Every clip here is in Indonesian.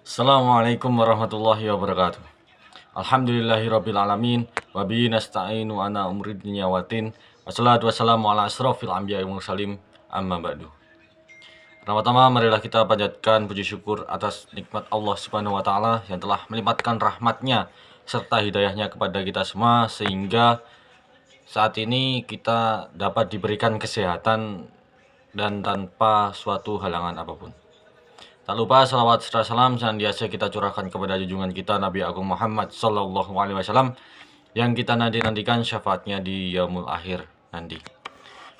Assalamualaikum warahmatullahi wabarakatuh. Alhamdulillahirabbil alamin wa bihi nasta'inu ana umri dunya watin. Wassalatu wassalamu ala asrofil anbiya'i wal mursalin amma ba'du. Pertama-tama marilah kita panjatkan puji syukur atas nikmat Allah Subhanahu wa taala yang telah melimpahkan rahmatnya serta hidayahnya kepada kita semua sehingga saat ini kita dapat diberikan kesehatan dan tanpa suatu halangan apapun. Tak lupa salawat serta salam senantiasa kita curahkan kepada junjungan kita Nabi Agung Muhammad Sallallahu Alaihi Wasallam yang kita nantikan syafaatnya di yaumul akhir nanti.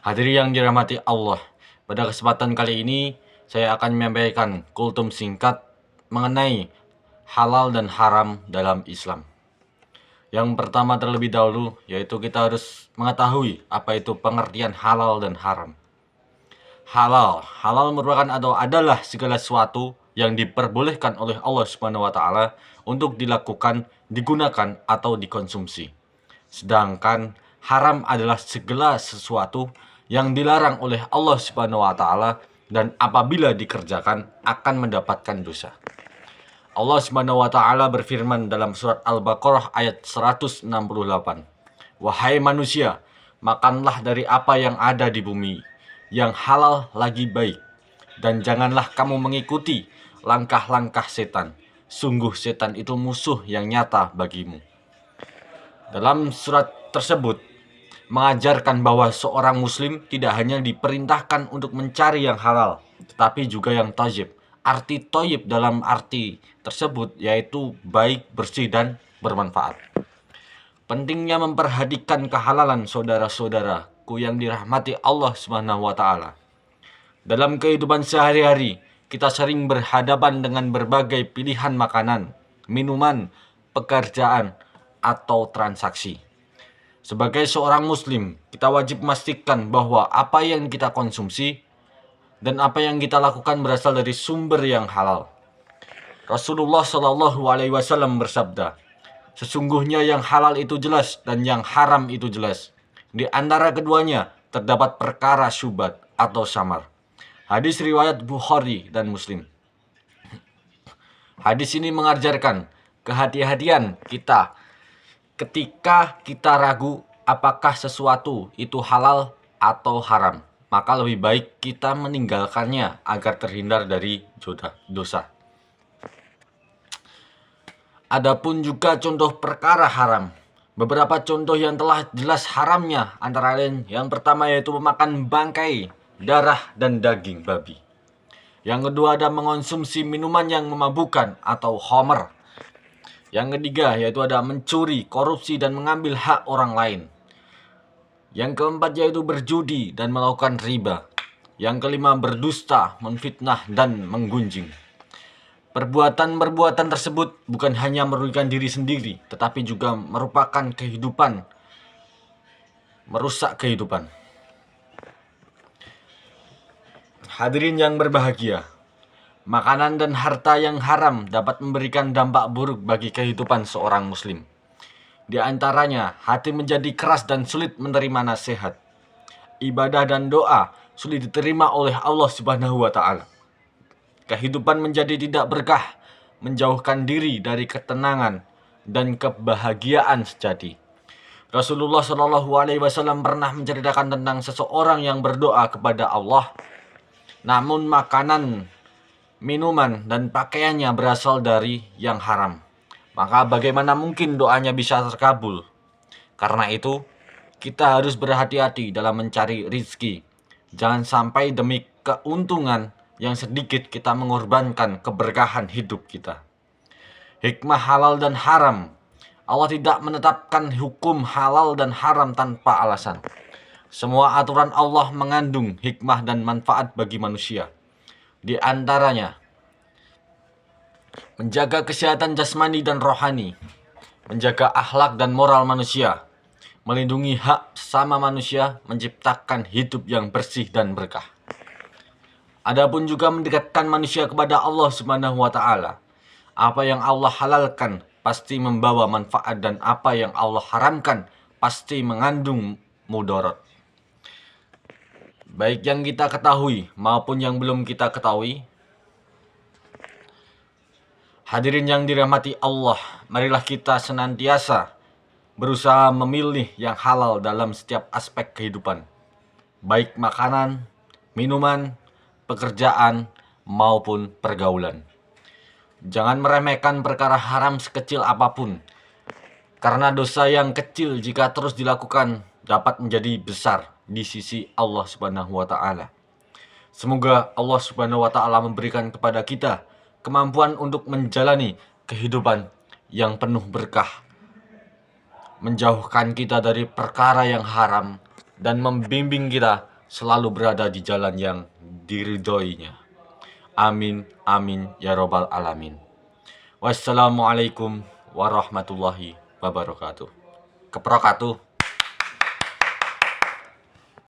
Hadirin yang dirahmati Allah, pada kesempatan kali ini saya akan menyampaikan kultum singkat mengenai halal dan haram dalam Islam. Yang pertama terlebih dahulu yaitu kita harus mengetahui apa itu pengertian halal dan haram. Halal merupakan atau adalah segala sesuatu yang diperbolehkan oleh Allah Subhanahu wa taala untuk dilakukan, digunakan atau dikonsumsi. Sedangkan haram adalah segala sesuatu yang dilarang oleh Allah Subhanahu wa taala dan apabila dikerjakan akan mendapatkan dosa. Allah Subhanahu wa taala berfirman dalam surat Al-Baqarah ayat 168. Wahai manusia, makanlah dari apa yang ada di bumi, yang halal lagi baik, dan janganlah kamu mengikuti langkah-langkah setan. Sungguh setan itu musuh yang nyata bagimu. Dalam surat tersebut mengajarkan bahwa seorang muslim tidak hanya diperintahkan untuk mencari yang halal, tetapi juga yang thayyib. Arti thayyib dalam arti tersebut yaitu baik, bersih, dan bermanfaat. Pentingnya memperhatikan kehalalan saudara-saudaraku yang dirahmati Allah Subhanahu wa taala. Dalam kehidupan sehari-hari, kita sering berhadapan dengan berbagai pilihan makanan, minuman, pekerjaan, atau transaksi. Sebagai seorang muslim, kita wajib memastikan bahwa apa yang kita konsumsi dan apa yang kita lakukan berasal dari sumber yang halal. Rasulullah Shallallahu Alaihi Wasallam bersabda, sesungguhnya yang halal itu jelas dan yang haram itu jelas. Di antara keduanya terdapat perkara syubhat atau samar. Hadis riwayat Bukhari dan Muslim. Hadis ini mengajarkan kehati-hatian kita ketika kita ragu apakah sesuatu itu halal atau haram. Maka lebih baik kita meninggalkannya agar terhindar dari dosa. Adapun juga contoh perkara haram. Beberapa contoh yang telah jelas haramnya antara lain yang pertama yaitu memakan bangkai, darah, dan daging babi. Yang kedua ada mengonsumsi minuman yang memabukkan atau khamr. Yang ketiga yaitu ada mencuri, korupsi, dan mengambil hak orang lain. Yang keempat yaitu berjudi dan melakukan riba. Yang kelima berdusta, menfitnah, dan menggunjing. Perbuatan-perbuatan tersebut bukan hanya merugikan diri sendiri, tetapi juga merupakan kehidupan, merusak kehidupan. Hadirin yang berbahagia, makanan dan harta yang haram dapat memberikan dampak buruk bagi kehidupan seorang muslim. Di antaranya, hati menjadi keras dan sulit menerima nasihat. Ibadah dan doa sulit diterima oleh Allah Subhanahu wa taala. Kehidupan menjadi tidak berkah, menjauhkan diri dari ketenangan dan kebahagiaan sejati. Rasulullah Shallallahu Alaihi Wasallam pernah menceritakan tentang seseorang yang berdoa kepada Allah, namun makanan, minuman, dan pakaiannya berasal dari yang haram. Maka bagaimana mungkin doanya bisa terkabul? Karena itu, kita harus berhati-hati dalam mencari rizki. Jangan sampai demi keuntungan yang sedikit kita mengorbankan keberkahan hidup kita. Hikmah halal dan haram. Allah tidak menetapkan hukum halal dan haram tanpa alasan. Semua aturan Allah mengandung hikmah dan manfaat bagi manusia. Di antaranya, menjaga kesehatan jasmani dan rohani, menjaga akhlak dan moral manusia, melindungi hak sesama manusia, menciptakan hidup yang bersih dan berkah. Adapun juga mendekatkan manusia kepada Allah Subhanahu wa taala. Apa yang Allah halalkan pasti membawa manfaat dan apa yang Allah haramkan pasti mengandung mudarat. Baik yang kita ketahui maupun yang belum kita ketahui, Hadirin yang dirahmati Allah, marilah kita senantiasa berusaha memilih yang halal dalam setiap aspek kehidupan, baik makanan, minuman, pekerjaan, maupun pergaulan. Jangan meremehkan perkara haram sekecil apapun, karena dosa yang kecil jika terus dilakukan dapat menjadi besar di sisi Allah Subhanahu wa Ta'ala. Semoga Allah Subhanahu wa Ta'ala memberikan kepada kita kemampuan untuk menjalani kehidupan yang penuh berkah, menjauhkan kita dari perkara yang haram, dan membimbing kita selalu berada di jalan yang diridhoinya. Amin, amin, ya robbal alamin. Wassalamualaikum warahmatullahi wabarakatuh.